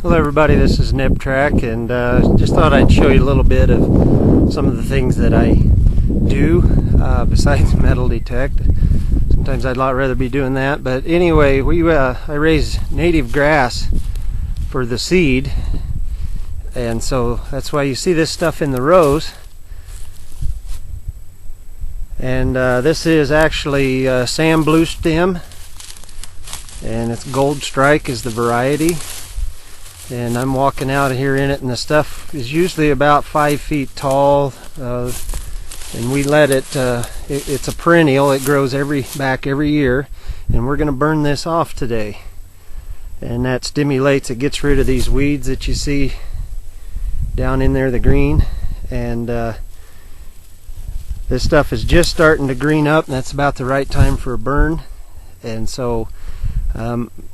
Hello everybody, this is NebTrac, and just thought I'd show you a little bit of some of the things that I do besides metal detect. Sometimes I'd a lot rather be doing that, but anyway, I raise native grass for the seed, and so that's why you see this stuff in the rows. And this is actually Sandbluestem, and it's Goldstrike is the variety. And I'm walking out here in it, and the stuff is usually about 5 feet tall, and we let it, it's a perennial, it grows back every year, and we're going to burn this off today. And that stimulates, it gets rid of these weeds that you see down in there, the green, and this stuff is just starting to green up, and that's about the right time for a burn. And so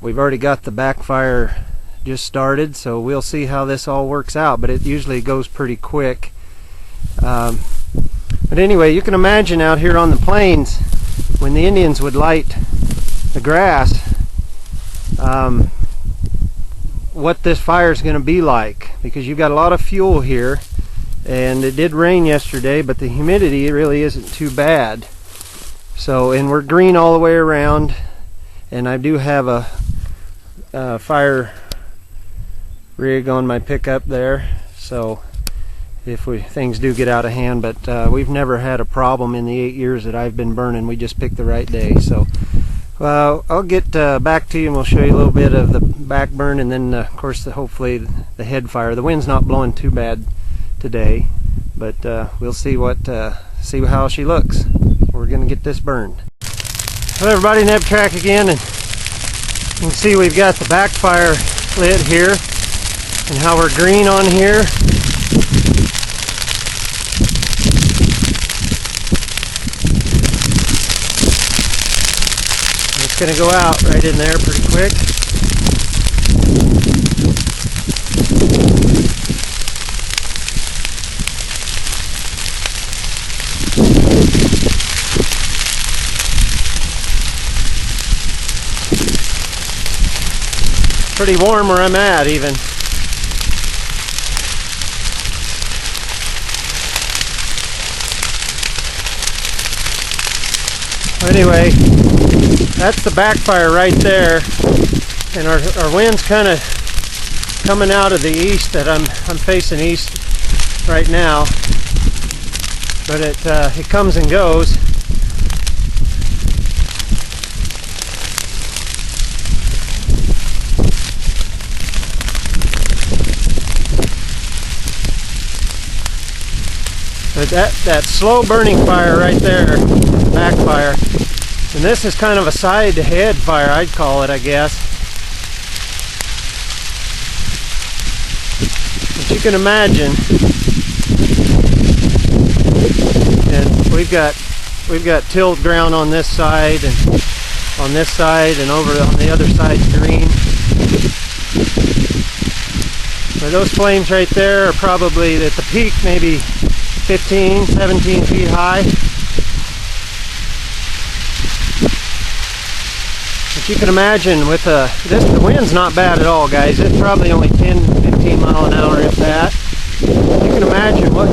we've already got the backfire just started, so we'll see how this all works out, but it usually goes pretty quick. But anyway, you can imagine out here on the plains when the Indians would light the grass, what this fire is going to be like, because you've got a lot of fuel here, and it did rain yesterday, but the humidity really isn't too bad. So, and we're green all the way around, and I do have a fire rig on my pickup there, so if things do get out of hand, but we've never had a problem in the 8 years that I've been burning. We just picked the right day. So I'll get back to you, and we'll show you a little bit of the back burn, and then of course hopefully the head fire. The wind's not blowing too bad today, but we'll see see how she looks. We're gonna get this burned. Hello everybody, NebTrac again, and you can see we've got the backfire lit here, and how we're green on here. It's going to go out right in there pretty quick. Pretty warm where I'm at even. Anyway, that's the backfire right there, and our wind's kind of coming out of the east. That I'm facing east right now, but it comes and goes. But that slow burning fire right there, backfire, and this is kind of a side head fire, I'd call it, I guess. But you can imagine, and we've got tilled ground on this side, and on this side, and over on the other side green. So those flames right there are probably at the peak maybe 15, 17 feet high. But you can imagine with the wind's not bad at all, guys. It's probably only 10, 15 mile an hour, if that. You can imagine what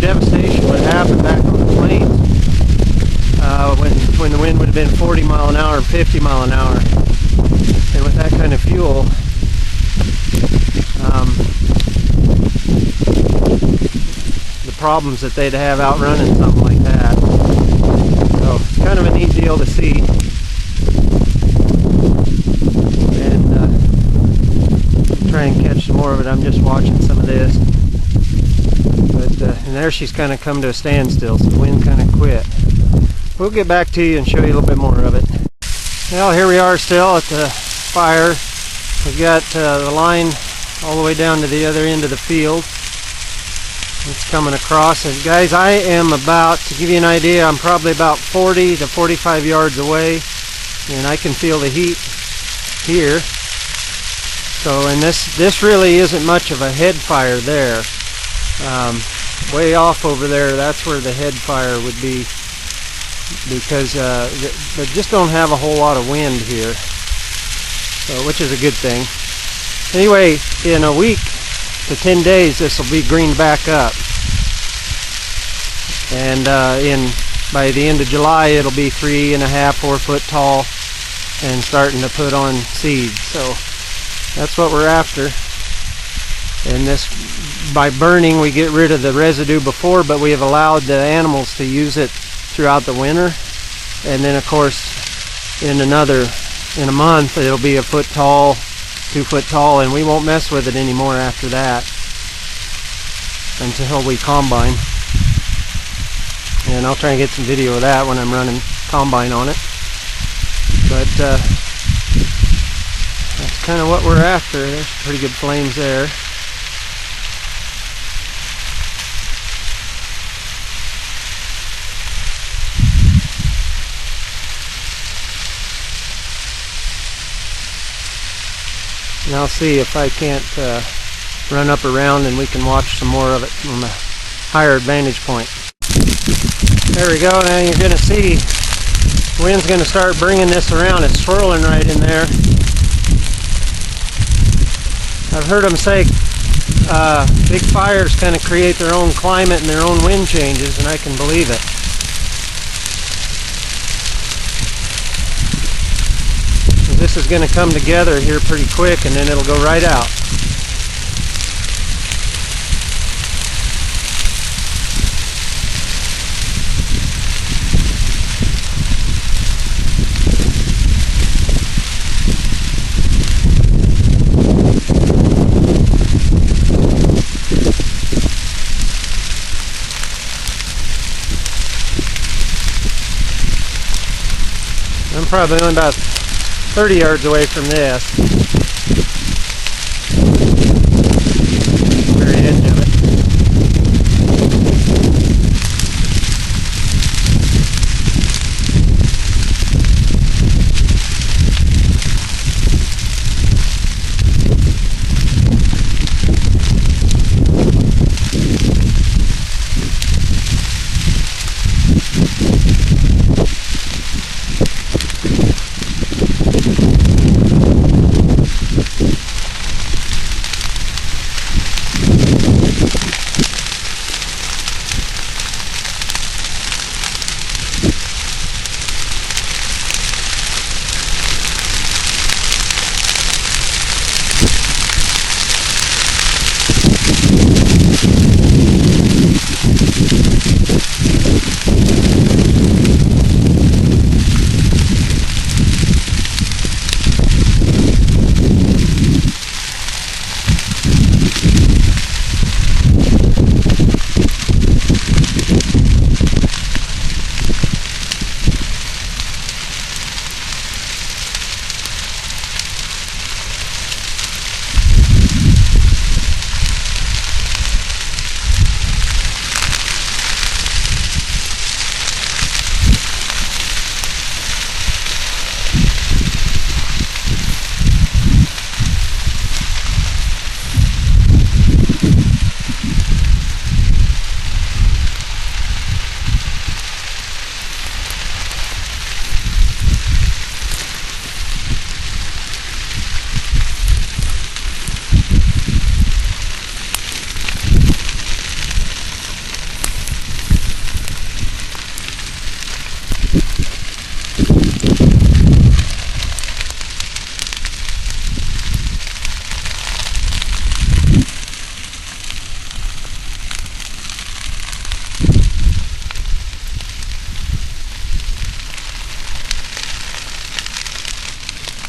devastation would happen back on the plains when the wind would have been 40 mile an hour and 50 mile an hour. And with that kind of fuel, the problems that they'd have outrunning something like that. So it's kind of a neat deal to see. And try and catch some more of it. I'm just watching some of this. But and there she's kind of come to a standstill, so the wind kind of quit. We'll get back to you and show you a little bit more of it. Well, here we are still at the fire. We've got the line all the way down to the other end of the field. It's coming across, and guys, I am about, to give you an idea, I'm probably about 40 to 45 yards away, and I can feel the heat here. So, and this really isn't much of a head fire there. Way off over there, that's where the head fire would be, because they just don't have a whole lot of wind here, so, which is a good thing. Anyway, in a week to 10 days, this will be greened back up. And by the end of July, it'll be 3.5, 4 foot tall and starting to put on seeds. So that's what we're after. And this, by burning, we get rid of the residue before, but we have allowed the animals to use it throughout the winter. And then of course, in a month, it'll be 1 foot tall, 2 foot tall, and we won't mess with it anymore after that until we combine. And I'll try and get some video of that when I'm running combine on it. But that's kind of what we're after. There's pretty good flames there. And I'll see if I can't run up around and we can watch some more of it from a higher vantage point. There we go. Now you're going to see the wind's going to start bringing this around. It's swirling right in there. I've heard them say big fires kind of create their own climate and their own wind changes, and I can believe it. This is going to come together here pretty quick, and then it'll go right out. I'm probably only about 30 yards away from this. Very edge of it.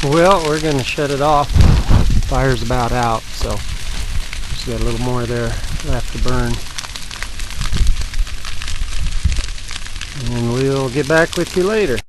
Well, we're going to shut it off. Fire's about out, so just got a little more there left to burn. And we'll get back with you later.